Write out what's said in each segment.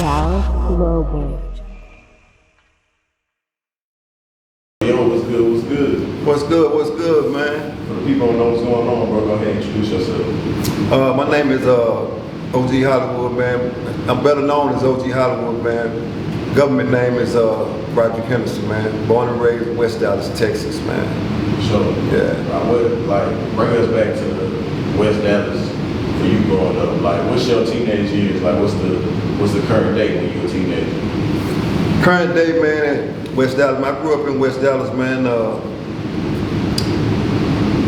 HollyWood. Yo, what's good, what's good? What's good, man? For the people who don't know what's going on, bro, go ahead and introduce yourself. My name is OG HollyWood, man. I'm better known as OG HollyWood, man. Government name is Roger Henderson, man. Born and raised in West Dallas, Texas, man. Sure. Yeah. Bring us back to West Dallas for you growing up. Like, what's your teenage years? Like, what's the current day when you were a teenager? Current day, man, in West Dallas. I grew up in West Dallas, man.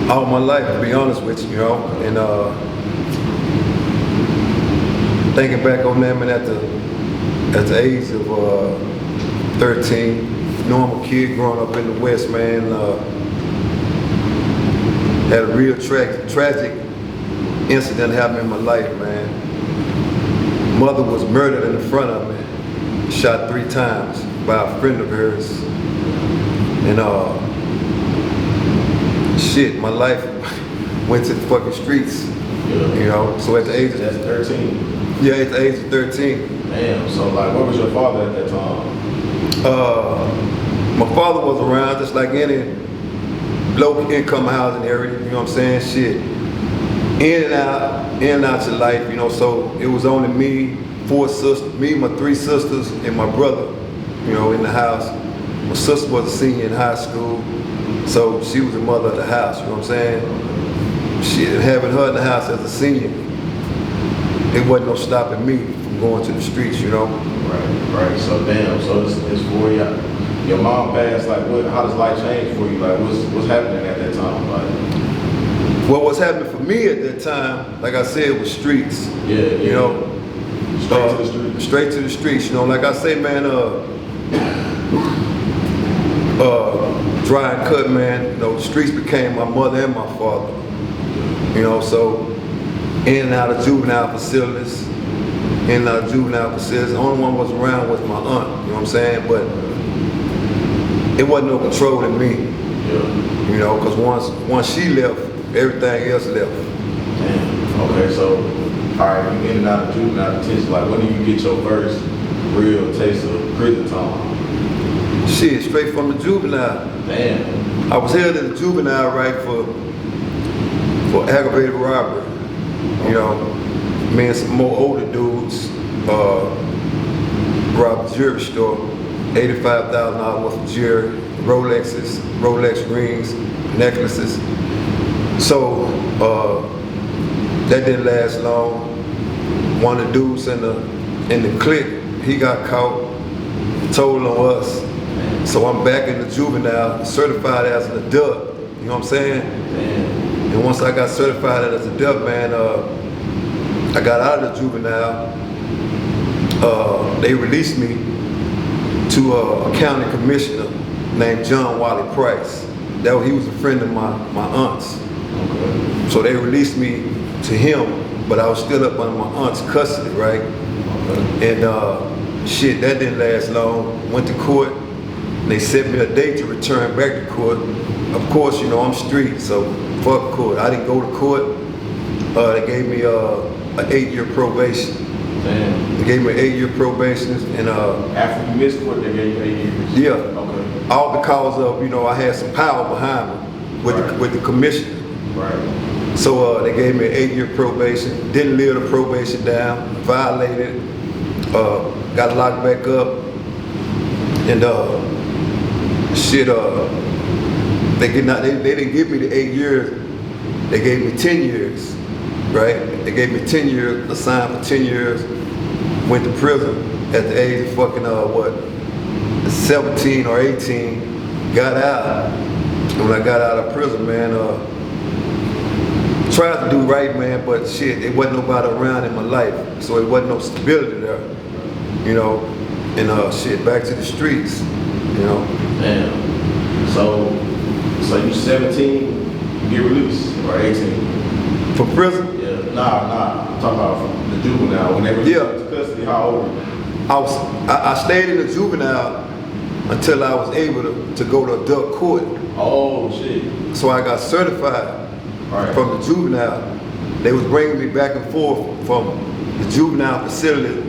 All my life, to be honest with you, you know. And thinking back on that, man, at the age of 13, normal kid growing up in the West, man, had a real tragic incident happen in my life, man. Mother was murdered in the front of me, shot 3 times by a friend of hers. And shit, my life went to the fucking streets, you know. So at the age of 13? Yeah, at the age of 13. Damn, so like, where was your father at that time? My father was around just like any low income housing area, you know what I'm saying? Shit. In and out your life, you know, so it was only me, my 3 sisters, and my brother, you know, in the house. My sister was a senior in high school, so she was the mother of the house, you know what I'm saying? Shit, having her in the house as a senior, it wasn't no stopping me from going to the streets, you know? Right. So damn, so it's for you. Your mom passed, like, how does life change for you? Like, what's happening at that time? Like, well, what's happening for me at that time, like I said, was streets. Yeah. You know? Straight to the streets. Straight to the streets, you know, like I say, man, dry and cut, man, you know, the streets became my mother and my father. You know, so in and out of juvenile facilities, The only one was around was my aunt, you know what I'm saying? But it wasn't no controlling me. Yeah. You know, because once she left, everything else left. Damn. Okay, so, all right, you in and out of juvenile detention. Like, when do you get your first real taste of prison time? Shit, straight from the juvenile. Damn. I was held in the juvenile, right, for aggravated robbery. You know, me and some more older dudes robbed a jewelry store, $85,000 worth of jewelry, Rolex rings, necklaces. So that didn't last long. One of the dudes in the clique, he got caught, told on us. So I'm back in the juvenile, certified as an adult. You know what I'm saying? Damn. And once I got certified as an adult, man, I got out of the juvenile. They released me to a county commissioner named John Wally Price. He was a friend of my aunt's. Okay. So they released me to him, but I was still up under my aunt's custody, right? Okay. And shit, that didn't last long. Went to court. They set me a date to return back to court. Of course, you know, I'm street, so fuck court. I didn't go to court. They gave me an 8-year probation. Damn. They gave me an 8-year probation, and after you missed court, they gave you 8 years. Yeah. Okay. All because of, you know, I had some power behind me with the commission. Right. So they gave me an 8-year probation. Didn't live the probation down. Violated. Got locked back up. And shit. They didn't give me the 8 years. They gave me 10 years. Right? They gave me 10 years. Assigned for 10 years. Went to prison at the age of fucking 17 or 18. Got out. And when I got out of prison, man, tried to do right, man, but shit, it wasn't nobody around in my life, so it wasn't no stability there, you know. And shit, back to the streets, you know. Damn. So you 17, you get released, or 18? From prison? Yeah. Nah. I'm talking about from the juvenile. When they were in custody, how old were you? I stayed in the juvenile until I was able to go to adult court. Oh shit. So I got certified from the juvenile. They was bringing me back and forth from the juvenile facility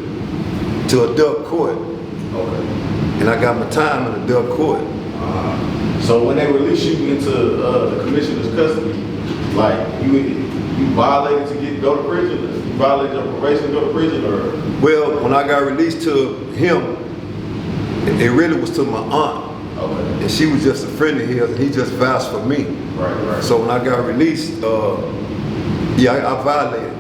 to adult court. Okay. And I got my time in adult court. So when they release you into the commissioner's custody, like you violated to go to prison? You violated your probation to go to prison, or? Well, when I got released to him, it really was to my aunt. Okay. And she was just a friend of his, and he just vouched for me. Right. So when I got released, yeah, I violated.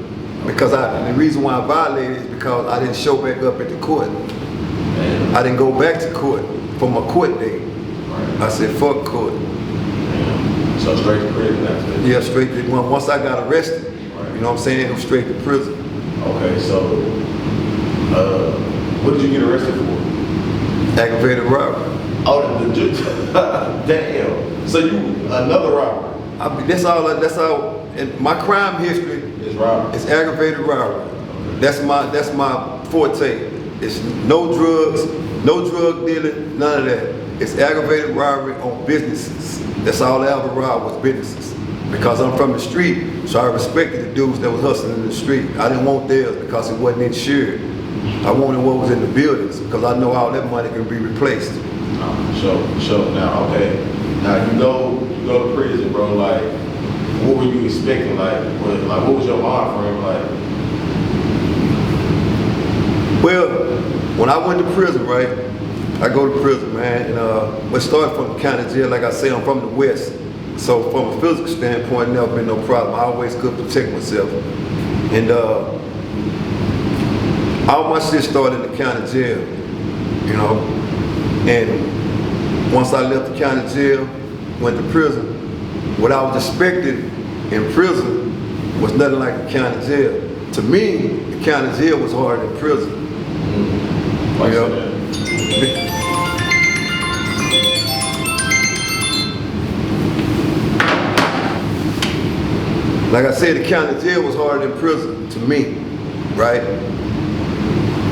Because the reason why I violated is because I didn't show back up at the court. Man. I didn't go back to court for my court date. Right. I said, fuck court. Man. So straight to prison after that? Yeah, straight to, once I got arrested, Right. you know what I'm saying, I'm straight to prison. Okay, so what did you get arrested for? Aggravated robbery. Oh, damn. So you another robber? That's all, and my crime history It's robbery. is aggravated robbery. Okay. That's my forte. It's no drugs, no drug dealing, none of that. It's aggravated robbery on businesses. That's all I ever robbed was businesses. Because I'm from the street, so I respected the dudes that was hustling in the street. I didn't want theirs because it wasn't insured. I wanted what was in the buildings because I know all that money can be replaced. Sure. Now, okay. Now you go to prison, bro. Like, what were you expecting? Like, what was your mind frame like? Well, when I went to prison, right? I go to prison, man, and it started from the county jail. Like I say, I'm from the West. So from a physical standpoint, never been no problem. I always could protect myself. And all my shit started in the county jail, you know. And once I left the county jail, went to prison, what I was expecting in prison was nothing like the county jail. To me, the county jail was harder than prison. Why You you know? say that? Like I said, the county jail was harder than prison to me, right?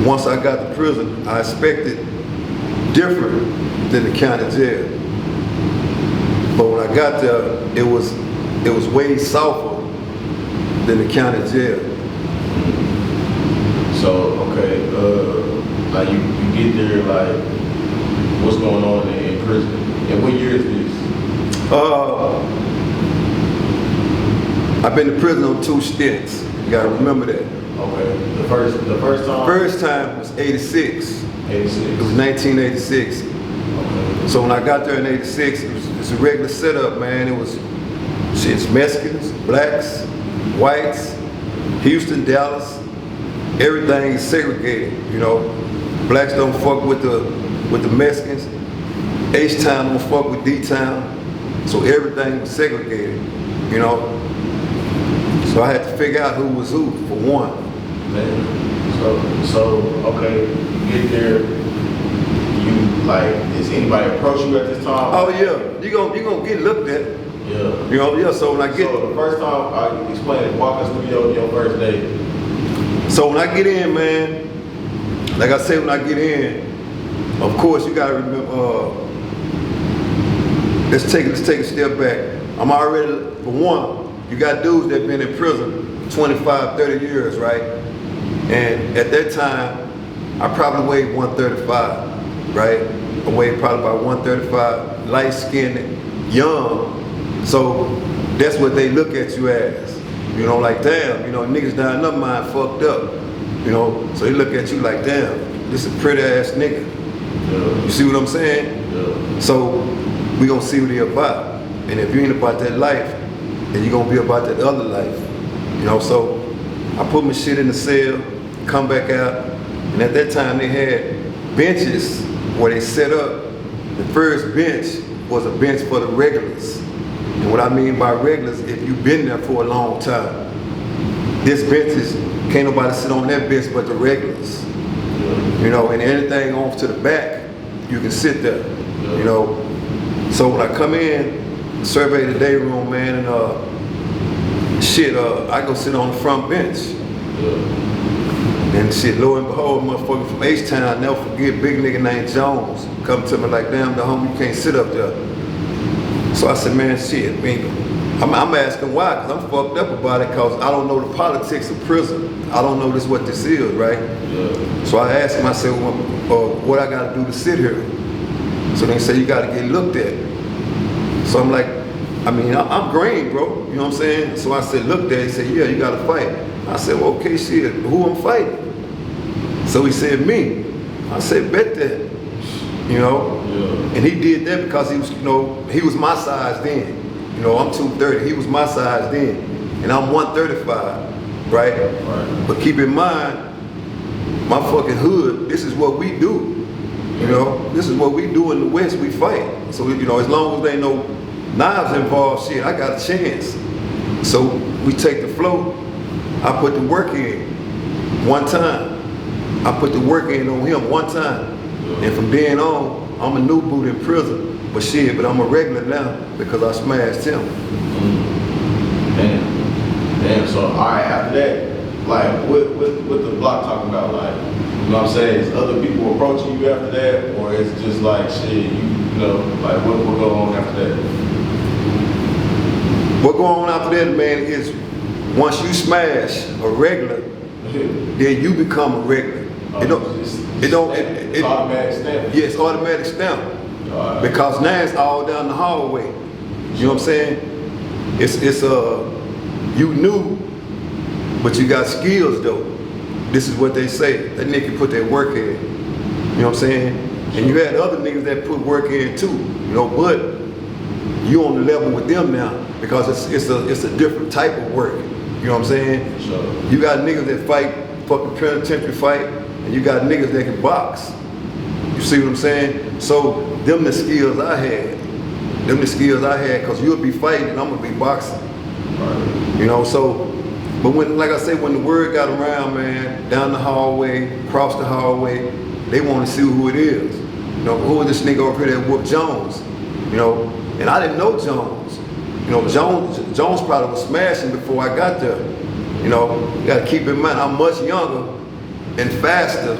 Once I got to prison, I expected different than the county jail. But when I got there, it was way softer than the county jail. So, okay, like you get there, like, what's going on in prison? And what year is this? I've been to prison on 2 stints. You gotta remember that. Okay, the first time? First time was 86. 86. It was 1986. Okay. So when I got there in 86, it's a regular setup, man. It was, it's Mexicans, blacks, whites, Houston, Dallas, everything is segregated, you know. Blacks don't fuck with the Mexicans. H-Town don't fuck with D-Town. So everything was segregated, you know. So I had to figure out who was who, for one. Man, so okay, you get there, you like, is anybody approach you at this time? Oh yeah, you gonna get looked at. Yeah. You know, yeah, so when I get... So the first time, explain it, walk us through your first day. So when I get in, man, like I said, when I get in, of course you gotta remember, let's take a step back. I'm already, for one, you got dudes that been in prison 25, 30 years, right? And at that time, I probably weighed 135, right? I weighed probably about 135, light-skinned, young. So that's what they look at you as. You know, like, damn, you know, niggas down their mind fucked up. You know, so they look at you like, damn, this is a pretty ass nigga. Yeah. You see what I'm saying? Yeah. So we gonna see what he about. And if you ain't about that life, then you gonna be about that other life. You know, so I put my shit in the cell, come back out, and at that time they had benches where they set up. The first bench was a bench for the regulars. And what I mean by regulars, if you've been there for a long time, this bench is, can't nobody sit on that bench but the regulars. You know, and anything off to the back, you can sit there, you know. So when I come in, survey the day room, man, and I go sit on the front bench. And shit, lo and behold, motherfucker from H-Town, I never forget, big nigga named Jones, come to me like, damn, the homie, you can't sit up there. So I said, man, shit, man, I'm asking why, because I'm fucked up about it, because I don't know the politics of prison. I don't know what this is, right? Yeah. So I asked him, I said, well, what I got to do to sit here? So they say, you got to get looked at. So I'm like, I mean, I'm green, bro. You know what I'm saying? So I said, looked at. He said, yeah, you got to fight. I said, well, okay, shit, who I'm fighting? So he said, me. I said, bet that. You know? Yeah. And he did that because he was, you know, he was my size then. You know, I'm 230, he was my size then. And I'm 135, right? Right. But keep in mind, my fucking hood, this is what we do. You know, this is what we do in the West, we fight. So, you know, as long as there ain't no knives involved, shit, I got a chance. So we take the flow, I put the work in one time. I put the work in on him one time. And from then on, I'm a new boot in prison. But shit, but I'm a regular now because I smashed him. Damn. So, all right, after that, like, what the block talking about? Like, you know what I'm saying? Is other people approaching you after that? Or it's just like, shit, you know, like, what go on after that? What go on after that, man, is once you smash a regular, then you become a regular. It's automatic stamp. Yeah, it's automatic stamp. Because now it's all down the hallway. You know what I'm saying? It's you new, but you got skills though. This is what they say. That nigga put that work in. You know what I'm saying? And you had other niggas that put work in too. You know, but you on the level with them now because it's a different type of work. You know what I'm saying? Sure. You got niggas that fight fucking penitentiary fight, and you got niggas that can box. You see what I'm saying? So them the skills I had. Them the skills I had, cause you'll be fighting and I'm gonna be boxing. Right. You know, so, but when, like I said, when the word got around, man, down the hallway, across the hallway, they want to see who it is. You know, who is this nigga over here that whooped Jones? You know, and I didn't know Jones. You know, Jones probably was smashing before I got there. You know, you gotta keep in mind, I'm much younger and faster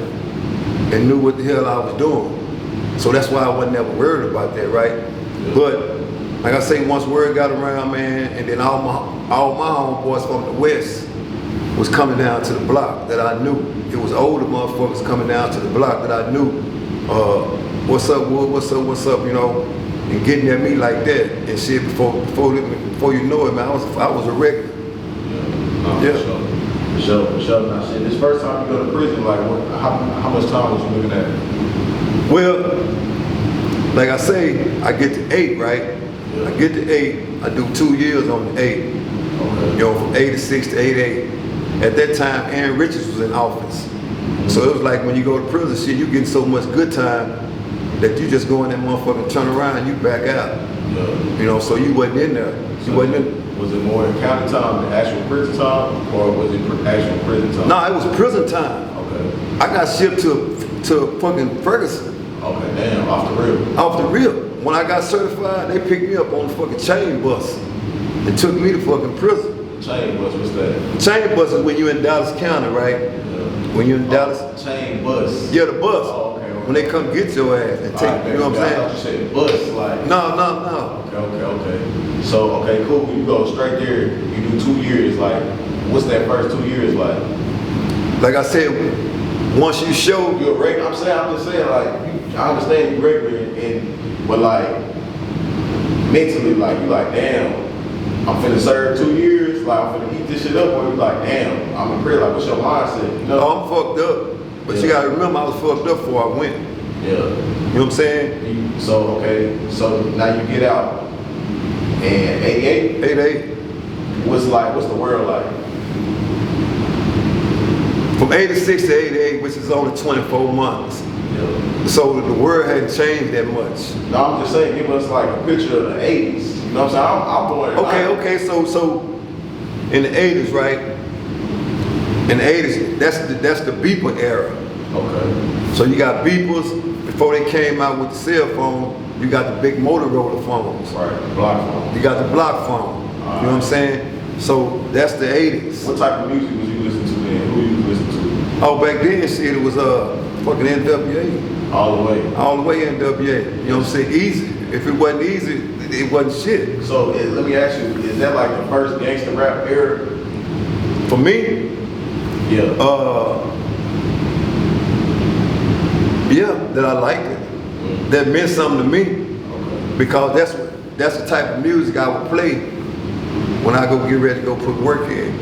and knew what the hell I was doing. So that's why I wasn't never worried about that, right? Yeah. But like I say, once word got around, man, and then all my homeboys from the West was coming down to the block that I knew. It was older motherfuckers coming down to the block that I knew. What's up, Wood? What's up? You know, and getting at me like that and shit. Before you know it, man, I was a regular. Yeah. For sure. Now, shit, this first time you go to prison, like, how much time was you looking at? Well, like I say, I get to 8, right? Yeah. I get to 8. I do 2 years on the 8. Okay. You know, from 86 to 88. At that time, Aaron Richards was in office. Mm-hmm. So it was like when you go to prison, shit, you getting so much good time that you just go in that motherfucker and turn around and you back out. Yeah. You know, so you wasn't in there. Was it more in county time than actual prison time, or was it actual prison time? No, it was prison time. Okay. I got shipped to fucking Ferguson. Okay, damn, off the real. Off the real. When I got certified, they picked me up on the fucking chain bus and took me to fucking prison. Chain bus, what's that? Chain bus is when you're in Dallas County, right? Yeah. When you're in Dallas. Chain bus. Yeah, the bus. Oh, okay. When they come get your ass and take, you know what I'm saying? I thought you said bus, like. No. Okay. So, okay, cool. You go straight there, you do 2 years, like, what's that first 2 years like? Like I said, once you show. You're a regular, I'm just saying, like, I understand you're regular, but like, mentally, like, you like, damn, I'm finna serve 2 years, like, I'm finna eat this shit up, or you like, damn, I'm in prison, like, what's your mindset, you know? Oh, I'm fucked up. But you gotta remember, I was fucked up before I went. Yeah. You know what I'm saying? So now you get out, and 88? 88. What's the world like? From 86 to 88, which is only 24 months. Yeah. So the world hadn't changed that much. No, I'm just saying, give us like a picture of the 80s. You know what I'm saying? I'm born. Okay, so in the 80s, right? In the 80s, that's the beeper era. Okay. So you got beepers. Before they came out with the cell phone, you got the big Motorola phones. Right, the block phone. You got the block phone. You know what I'm saying? So that's the 80s. What type of music was you listening to then? Who you listening to? Oh, back then, shit, it was fucking NWA. All the way. All the way NWA. You know what I'm saying? Easy. If it wasn't easy, it wasn't shit. So let me ask you, is that like the first gangster rap era? For me, Yeah. yeah, that I liked it. That meant something to me. Okay. Because that's the type of music I would play when I go get ready to go put work in.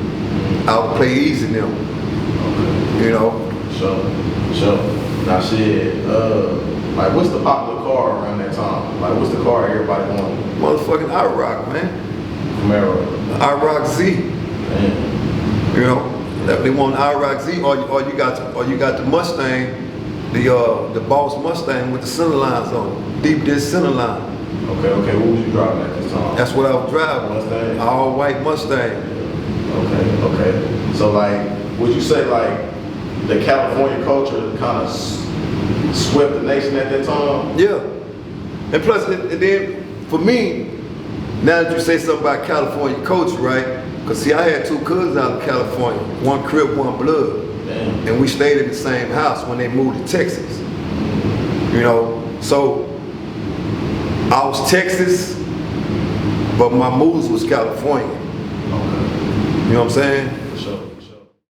I would play Easy Now. Okay. You know? Sure. Now shit, like what's the popular car around that time? Like what's the car everybody wanted? Motherfucking I-Rock, man. Camaro. I-Rock Z. Damn. You know? They want I-Rock Z, or you got the Mustang, the Boss Mustang with the center lines on it. Deep dish center line. Okay, what was you driving at this time? That's what I was driving. Mustang? All white Mustang. Okay. So like, would you say like the California culture kind of swept the nation at that time? Yeah. And plus, and then for me, now that you say something about California culture, right? Because see, I had two cousins out of California, one Crip, one Blood. Damn. And we stayed in the same house when they moved to Texas. You know, so I was Texas, but my moves was California. Okay. You know what I'm saying?